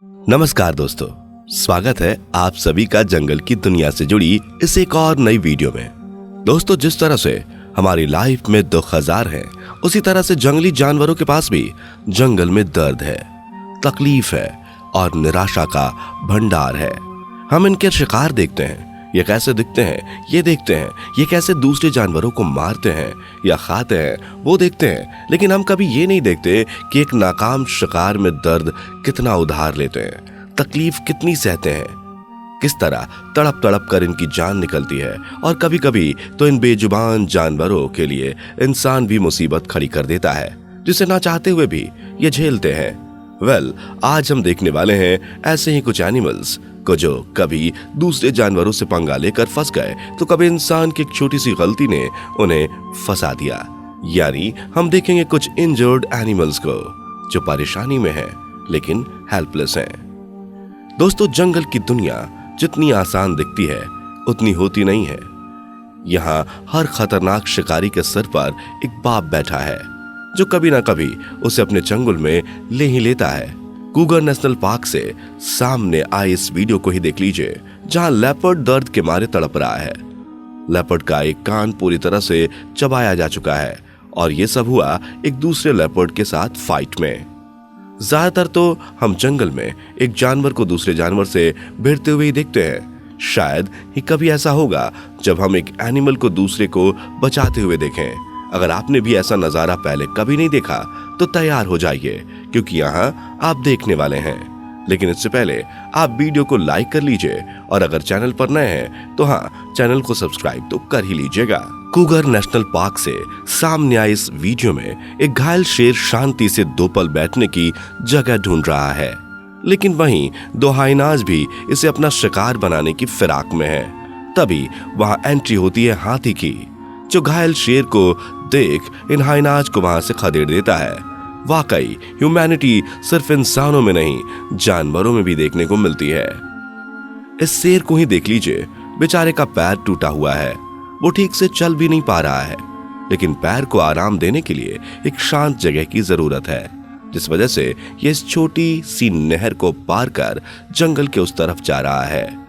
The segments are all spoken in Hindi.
नमस्कार दोस्तों, स्वागत है आप सभी का जंगल की दुनिया से जुड़ी इस एक और नई वीडियो में। दोस्तों, जिस तरह से हमारी लाइफ में दुख हजार है, उसी तरह से जंगली जानवरों के पास भी जंगल में दर्द है, तकलीफ है और निराशा का भंडार है। हम इनके शिकार देखते हैं, ये कैसे दिखते हैं ये देखते हैं, ये कैसे दूसरे जानवरों को मारते हैं या खाते हैं वो देखते हैं, लेकिन हम कभी ये नहीं देखते कि एक नाकाम शिकार में दर्द कितना उधार लेते हैं, तकलीफ कितनी सहते हैं, किस तरह तड़प तड़प कर इनकी जान निकलती है। और कभी कभी तो इन बेजुबान जानवरों के लिए इंसान भी मुसीबत खड़ी कर देता है, जिसे ना चाहते हुए भी ये झेलते हैं। आज हम देखने वाले हैं ऐसे ही कुछ एनिमल्स को जो कभी दूसरे जानवरों से पंगा लेकर फंस गए, तो कभी इंसान की एक छोटी सी गलती ने उन्हें फंसा दिया। यानी हम देखेंगे कुछ इंजर्ड एनिमल्स को जो परेशानी में हैं लेकिन हेल्पलेस हैं। दोस्तों, जंगल की दुनिया जितनी आसान दिखती है उतनी होती नहीं है। यहाँ हर खतरनाक शिकारी के सर पर एक बाप बैठा है जो कभी ना कभी उसे अपने चंगुल में ले ही लेता है। कूगर नेशनल पार्क से सामने आए इस वीडियो को ही देख लीजिए, जहां लेपर्ड दर्द के मारे तड़प रहा है। लेपर्ड का एक कान पूरी तरह से चबाया जा चुका है और ये सब हुआ एक दूसरे लेपर्ड के साथ फाइट में। ज्यादातर तो हम जंगल में एक जानवर को दूसरे जानवर से भिड़ते हुए ही देखते हैं। शायद ही कभी ऐसा होगा जब हम एक एनिमल को दूसरे को बचाते हुए देखें। अगर आपने भी ऐसा नजारा पहले कभी नहीं देखा तो तैयार हो जाइए, क्योंकि यहाँ आप देखने वाले हैं। लेकिन इससे पहले आप वीडियो को लाइक कर लीजिए और अगर चैनल पर नए हैं तो हाँ, चैनल को सब्सक्राइब तो कर ही लीजिएगा। कूगर नेशनल पार्क से सामने आए इस वीडियो में एक घायल शेर शांति से 2 पल बैठने की जगह ढूंढ रहा है, लेकिन वहीं 2 हाइनाज भी इसे अपना शिकार बनाने की फिराक में है। तभी वहां एंट्री होती है हाथी की, जो घायल शेर को देख इन हाइनाज को वहां से खदेड़ देता है। वाकई ह्यूमैनिटी सिर्फ इंसानों में नहीं, जानवरों में भी देखने को मिलती है। इस शेर को ही देख लीजिए, बेचारे का पैर टूटा हुआ है, वो ठीक से चल भी नहीं पा रहा है, लेकिन पैर को आराम देने के लिए एक शांत जगह की जरूरत है, जिस वजह से ये इस छोटी सी नहर को पार कर जंगल के उस तरफ जा रहा है।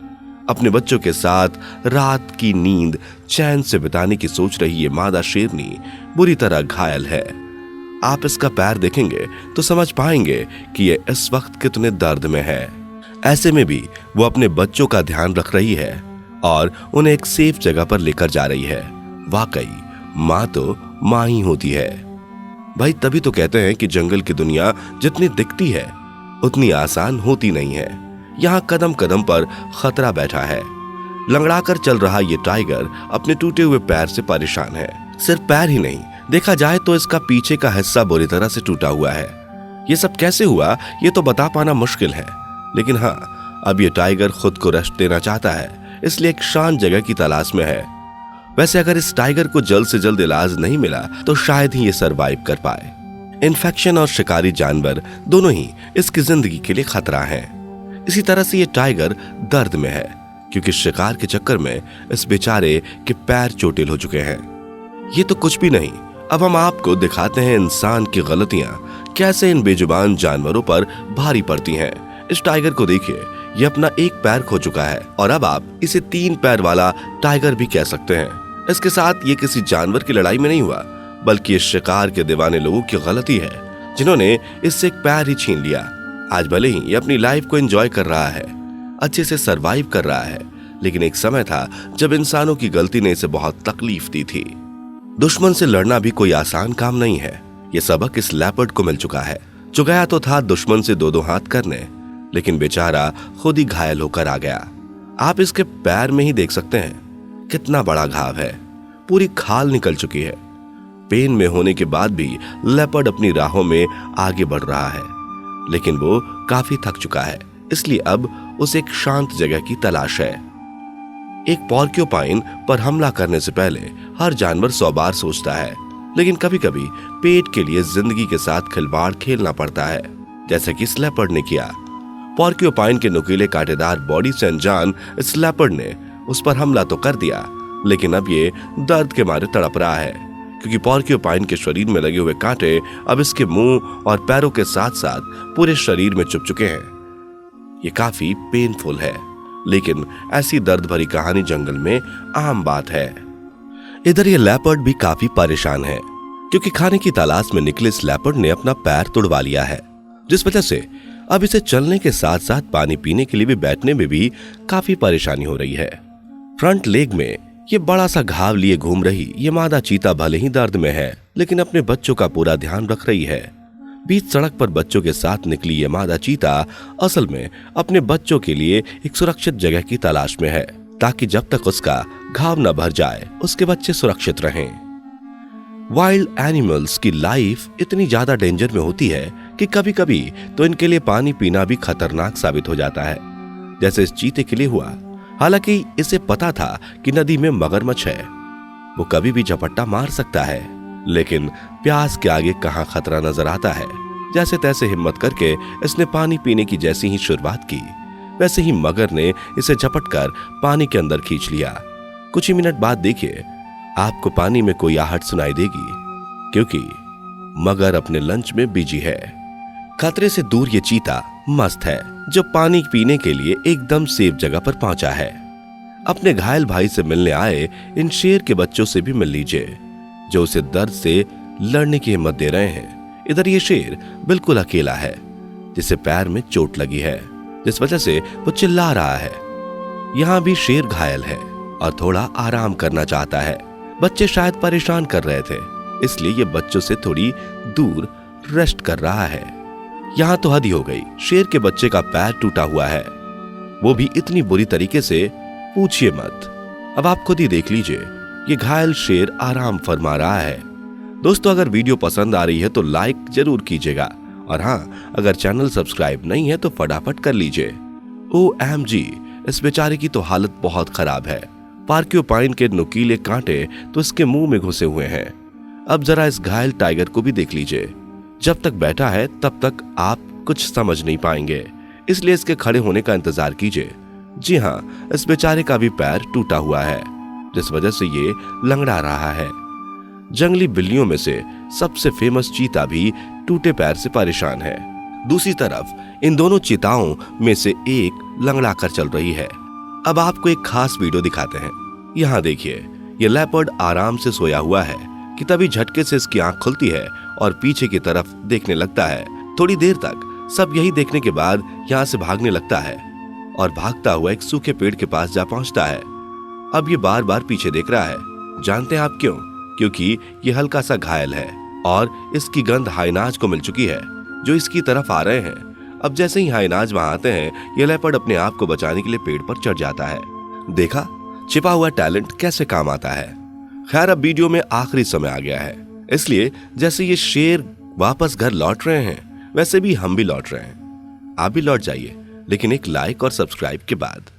अपने बच्चों के साथ रात की नींद चैन से बिताने की सोच रही ये मादा शेरनी बुरी तरह घायल है। आप इसका पैर देखेंगे तो समझ पाएंगे कि ये इस वक्त कितने दर्द में है। ऐसे में भी वो अपने बच्चों का ध्यान रख रही है और उन्हें एक सेफ जगह पर लेकर जा रही है। वाकई माँ तो माँ ही होती है भाई। तभी तो कहते हैं कि जंगल की दुनिया जितनी दिखती है उतनी आसान होती नहीं है। यहाँ कदम कदम पर खतरा बैठा है। लंगड़ाकर चल रहा ये टाइगर अपने टूटे हुए पैर से परेशान है। सिर्फ पैर ही नहीं, देखा जाए तो इसका पीछे का हिस्सा बुरी तरह से टूटा हुआ है। ये सब कैसे हुआ ये तो बता पाना मुश्किल है, लेकिन हाँ, अब ये टाइगर खुद को रेस्ट देना चाहता है, इसलिए एक शांत जगह की तलाश में है। वैसे अगर इस टाइगर को जल्द से जल्द इलाज नहीं मिला तो शायद ही ये सरवाइव कर पाए। इन्फेक्शन और शिकारी जानवर दोनों ही इसकी जिंदगी के लिए खतरा है। इसी तरह से ये टाइगर दर्द में है, क्योंकि शिकार के चक्कर में इस बेचारे के पैर चोटिल हो चुके हैं। ये तो कुछ भी नहीं, अब हम आपको दिखाते हैं इंसान की गलतियां कैसे इन बेजुबान जानवरों पर भारी पड़ती हैं। इस टाइगर को देखिए, ये अपना एक पैर खो चुका है और अब आप इसे 3 पैर वाला टाइगर भी कह सकते हैं। इसके साथ ये किसी जानवर की लड़ाई में नहीं हुआ, बल्कि इस शिकार के दीवाने लोगों की गलती है, जिन्होंने इससे एक पैर ही छीन लिया। आज भले ही ये अपनी लाइफ को एंजॉय कर रहा है, अच्छे से सरवाइव कर रहा है, लेकिन एक समय था जब इंसानों की गलती ने इसे बहुत तकलीफ दी थी। दुश्मन से लड़ना भी कोई आसान काम नहीं है। ये सबक इस लेपर्ड को मिल चुका है, जो गया तो था दुश्मन से 2-2 हाथ करने, लेकिन बेचारा खुद ही घायल होकर आ गया। आप इसके पैर में ही देख सकते हैं कितना बड़ा घाव है, पूरी खाल निकल चुकी है। पेन में होने के बाद भी लेपर्ड अपनी राहों में आगे बढ़ रहा है, लेकिन वो काफी थक चुका है, इसलिए अब उसे एक शांत जगह की तलाश है। एक पोर्क्यूपाइन पर हमला करने से पहले हर जानवर 100 बार सोचता है, लेकिन कभी कभी पेट के लिए जिंदगी के साथ खिलवाड़ खेलना पड़ता है, जैसे कि इस लेपर्ड ने किया। पोर्क्यूपाइन के नुकीले कांटेदार बॉडी से अनजान इस लेपर्ड ने उस पर हमला तो कर दिया, लेकिन अब ये दर्द के मारे तड़प रहा है, क्योंकि पोर्क्यूपाइन के शरीर में लगे हुए कांटे अब इसके मुंह और पैरों के साथ साथ पूरे शरीर में चुभ चुके हैं। ये काफी पेनफुल है, लेकिन ऐसी दर्द भरी कहानी जंगल में आम बात है। इधर ये लेपर्ड भी काफी परेशान है, क्योंकि खाने की तलाश में निकले इस लेपर्ड ने अपना पैर तुड़वा लिया है, जिस वजह से अब इसे चलने के साथ साथ पानी पीने के लिए भी बैठने में भी काफी परेशानी हो रही है। फ्रंट लेग में ये बड़ा सा घाव लिए घूम रही ये मादा चीता भले ही दर्द में है, लेकिन अपने बच्चों का पूरा ध्यान रख रही है। बीच सड़क पर बच्चों के साथ निकली ये मादा चीता असल में अपने बच्चों के लिए एक सुरक्षित जगह की तलाश में है, ताकि जब तक उसका घाव न भर जाए उसके बच्चे सुरक्षित रहें। वाइल्ड एनिमल्स की लाइफ इतनी ज्यादा डेंजर में होती है कि कभी कभी तो इनके लिए पानी पीना भी खतरनाक साबित हो जाता है, जैसे इस चीते के लिए हुआ। हालांकि इसे पता था कि नदी में मगरमच्छ है, वो कभी भी झपट्टा मार सकता है, लेकिन प्यास के आगे कहां खतरा नजर आता है। जैसे तैसे हिम्मत करके इसने पानी पीने की जैसी ही शुरुआत की, वैसे ही मगर ने इसे झपटकर पानी के अंदर खींच लिया। कुछ ही मिनट बाद देखिए आपको पानी में कोई आहट सुनाई देगी, क्योंकि मगर अपने लंच में बिजी है। खतरे से दूर ये चीता मस्त है, जो पानी पीने के लिए एकदम सेफ जगह पर पहुंचा है। अपने घायल भाई से मिलने आए इन शेर के बच्चों से भी मिल लीजिए, जो उसे दर्द से लड़ने की हिम्मत दे रहे हैं। इधर ये शेर बिल्कुल अकेला है, जिसे पैर में चोट लगी है, जिस वजह से वो चिल्ला रहा है। यहाँ भी शेर घायल है और थोड़ा आराम करना चाहता है। बच्चे शायद परेशान कर रहे थे, इसलिए ये बच्चों से थोड़ी दूर रेस्ट कर रहा है। यहाँ तो हद ही हो गई, शेर के बच्चे का पैर टूटा हुआ है, वो भी इतनी बुरी तरीके से पूछिए मत। अब आप खुद ही देख लीजिए, ये घायल शेर आराम फरमा रहा है। दोस्तों, अगर वीडियो पसंद आ रही है तो लाइक जरूर कीजिएगा, और हाँ, अगर चैनल सब्सक्राइब नहीं है तो फटाफट कर लीजिए। OMG, इस बेचारे की तो हालत बहुत खराब है। पार्क्यूपाइन के नुकीले कांटे तो इसके मुंह में घुसे हुए हैं। अब जरा इस घायल टाइगर को भी देख लीजिए। जब तक बैठा है तब तक आप कुछ समझ नहीं पाएंगे, इसलिए इसके खड़े होने का इंतजार कीजिए। जी हाँ, इस बेचारे का भी पैर टूटा हुआ है, जिस वजह से ये लंगड़ा रहा है। जंगली बिल्लियों में से सबसे फेमस चीता भी टूटे पैर से परेशान है। दूसरी तरफ इन दोनों चीताओं में से एक लंगड़ा कर चल रही है। अब आपको एक खास वीडियो दिखाते हैं। यहाँ देखिए, ये लेपर्ड आराम से सोया हुआ है कि तभी झटके से इसकी आंख खुलती है और पीछे की तरफ देखने लगता है। थोड़ी देर तक सब यही देखने के बाद यहाँ से भागने लगता है और भागता हुआ एक सूखे पेड़ के पास जा पहुंचता है। अब ये बार बार पीछे देख रहा है। जानते हैं आप क्यों? क्योंकि ये हल्का सा घायल है और इसकी गंध हाइनाज को मिल चुकी है, जो इसकी तरफ आ रहे हैं। अब जैसे ही हाइनाज वहां आते हैं, ये लेपर्ड अपने आप को बचाने के लिए पेड़ पर चढ़ जाता है। देखा, छिपा हुआ टैलेंट कैसे काम आता है। खैर, अब वीडियो में आखिरी समय आ गया है, इसलिए जैसे ये शेर वापस घर लौट रहे हैं, वैसे भी हम भी लौट रहे हैं। आप भी लौट जाइए, लेकिन एक लाइक और सब्सक्राइब के बाद।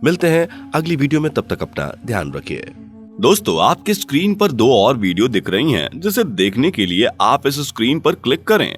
मिलते हैं अगली वीडियो में, तब तक अपना ध्यान रखिए। दोस्तों, आपकी स्क्रीन पर 2 और वीडियो दिख रही हैं, जिसे देखने के लिए आप इस स्क्रीन पर क्लिक करें।